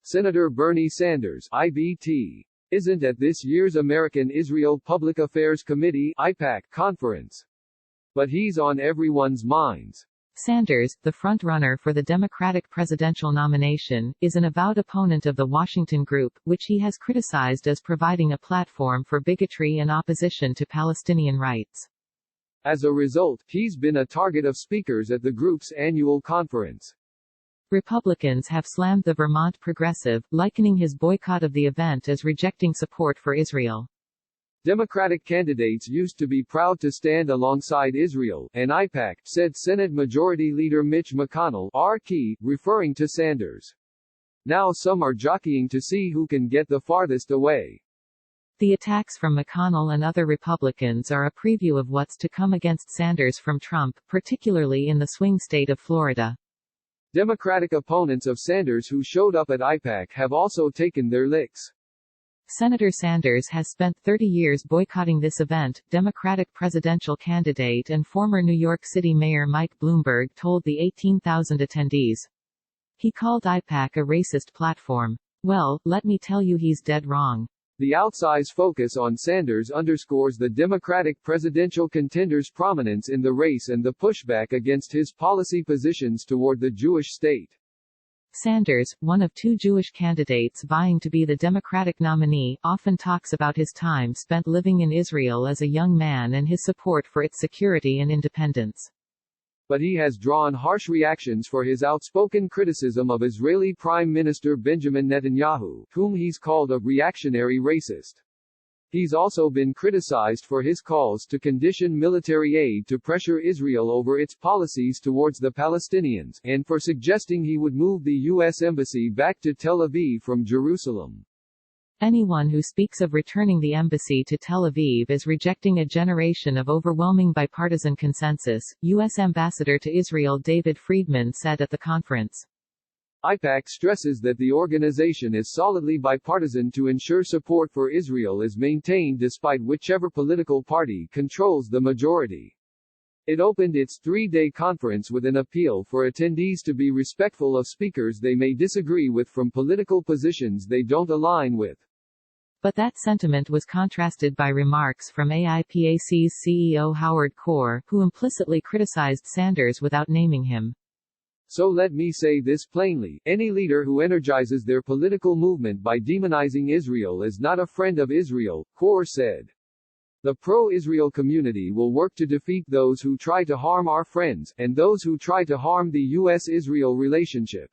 Senator Bernie Sanders, IBT, isn't at this year's American-Israel Public Affairs Committee (AIPAC) conference. But he's on everyone's minds. Sanders, the front-runner for the Democratic presidential nomination, is an avowed opponent of the Washington Group, which he has criticized as providing a platform for bigotry and opposition to Palestinian rights. As a result, he's been a target of speakers at the group's annual conference. Republicans have slammed the Vermont progressive, likening his boycott of the event as rejecting support for Israel. Democratic candidates used to be proud to stand alongside Israel, and AIPAC, said Senate Majority Leader Mitch McConnell, R-Key, referring to Sanders. Now some are jockeying to see who can get the farthest away. The attacks from McConnell and other Republicans are a preview of what's to come against Sanders from Trump, particularly in the swing state of Florida. Democratic opponents of Sanders who showed up at AIPAC have also taken their licks. Senator Sanders has spent 30 years boycotting this event, Democratic presidential candidate and former New York City Mayor Mike Bloomberg told the 18,000 attendees. He called AIPAC a racist platform. Well, let me tell you, he's dead wrong. The outsized focus on Sanders underscores the Democratic presidential contender's prominence in the race and the pushback against his policy positions toward the Jewish state. Sanders, one of two Jewish candidates vying to be the Democratic nominee, often talks about his time spent living in Israel as a young man and his support for its security and independence. But he has drawn harsh reactions for his outspoken criticism of Israeli Prime Minister Benjamin Netanyahu, whom he's called a reactionary racist. He's also been criticized for his calls to condition military aid to pressure Israel over its policies towards the Palestinians, and for suggesting he would move the U.S. Embassy back to Tel Aviv from Jerusalem. Anyone who speaks of returning the embassy to Tel Aviv is rejecting a generation of overwhelming bipartisan consensus, U.S. Ambassador to Israel David Friedman said at the conference. AIPAC stresses that the organization is solidly bipartisan to ensure support for Israel is maintained despite whichever political party controls the majority. It opened its three-day conference with an appeal for attendees to be respectful of speakers they may disagree with from political positions they don't align with. But that sentiment was contrasted by remarks from AIPAC's CEO Howard Kaur, who implicitly criticized Sanders without naming him. So let me say this plainly, any leader who energizes their political movement by demonizing Israel is not a friend of Israel, Kaur said. The pro-Israel community will work to defeat those who try to harm our friends, and those who try to harm the U.S.-Israel relationship.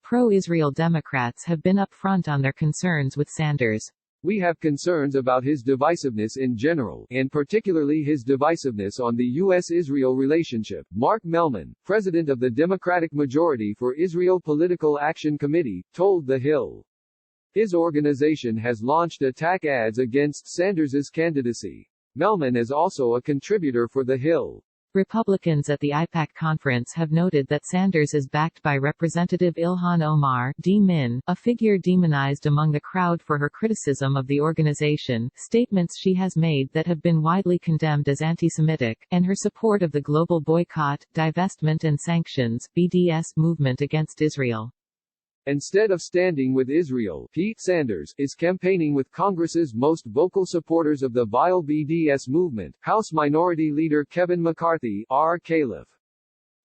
Pro-Israel Democrats have been upfront on their concerns with Sanders. We have concerns about his divisiveness in general, and particularly his divisiveness on the U.S.-Israel relationship, Mark Mellman, president of the Democratic Majority for Israel Political Action Committee, told TheHill. His organization has launched attack ads against Sanders's candidacy. Mellman is also a contributor for TheHill. Republicans at the AIPAC conference have noted that Sanders is backed by Representative Ilhan Omar, D-Min, a figure demonized among the crowd for her criticism of the organization, statements she has made that have been widely condemned as anti-Semitic, and her support of the global boycott, divestment and sanctions (BDS) movement against Israel. Instead of standing with Israel, Pete Sanders is campaigning with Congress's most vocal supporters of the vile BDS movement, House Minority Leader Kevin McCarthy, R. Caliph,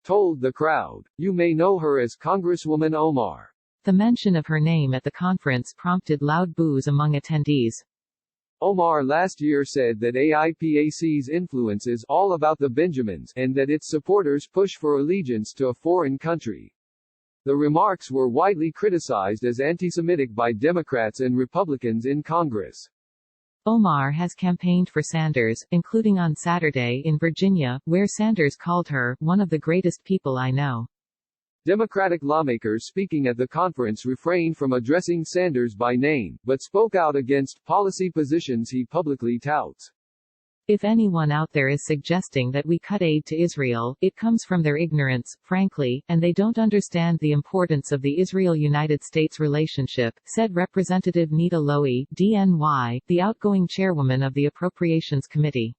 told the crowd. You may know her as Congresswoman Omar. The mention of her name at the conference prompted loud boos among attendees. Omar last year said that AIPAC's influence is all about the Benjamins, and that its supporters push for allegiance to a foreign country. The remarks were widely criticized as anti-Semitic by Democrats and Republicans in Congress. Omar has campaigned for Sanders, including on Saturday in Virginia, where Sanders called her, "one of the greatest people I know." Democratic lawmakers speaking at the conference refrained from addressing Sanders by name, but spoke out against policy positions he publicly touts. If anyone out there is suggesting that we cut aid to Israel, it comes from their ignorance, frankly, and they don't understand the importance of the Israel-United States relationship, said Representative Nita Lowey, DNY, the outgoing chairwoman of the Appropriations Committee.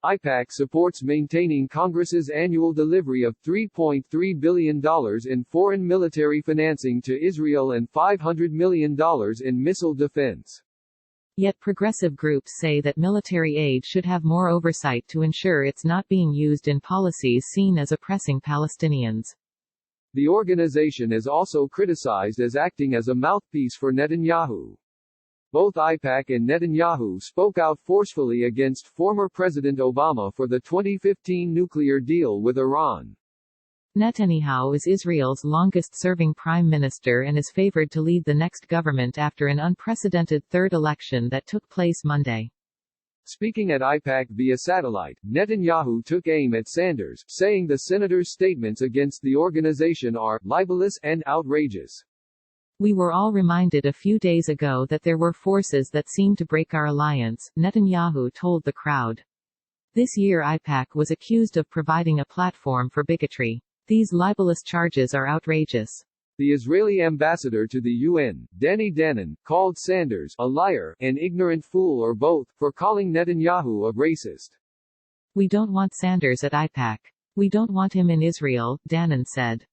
AIPAC supports maintaining Congress's annual delivery of $3.3 billion in foreign military financing to Israel and $500 million in missile defense. Yet progressive groups say that military aid should have more oversight to ensure it's not being used in policies seen as oppressing Palestinians. The organization is also criticized as acting as a mouthpiece for Netanyahu. Both AIPAC and Netanyahu spoke out forcefully against former President Obama for the 2015 nuclear deal with Iran. Netanyahu is Israel's longest-serving prime minister and is favored to lead the next government after an unprecedented third election that took place Monday. Speaking at AIPAC via satellite, Netanyahu took aim at Sanders, saying the senator's statements against the organization are libelous and outrageous. We were all reminded a few days ago that there were forces that seemed to break our alliance, Netanyahu told the crowd. This year AIPAC was accused of providing a platform for bigotry. These libelous charges are outrageous. The Israeli ambassador to the UN, Danny Danon, called Sanders a liar, an ignorant fool or both, for calling Netanyahu a racist. We don't want Sanders at AIPAC. We don't want him in Israel, Danon said.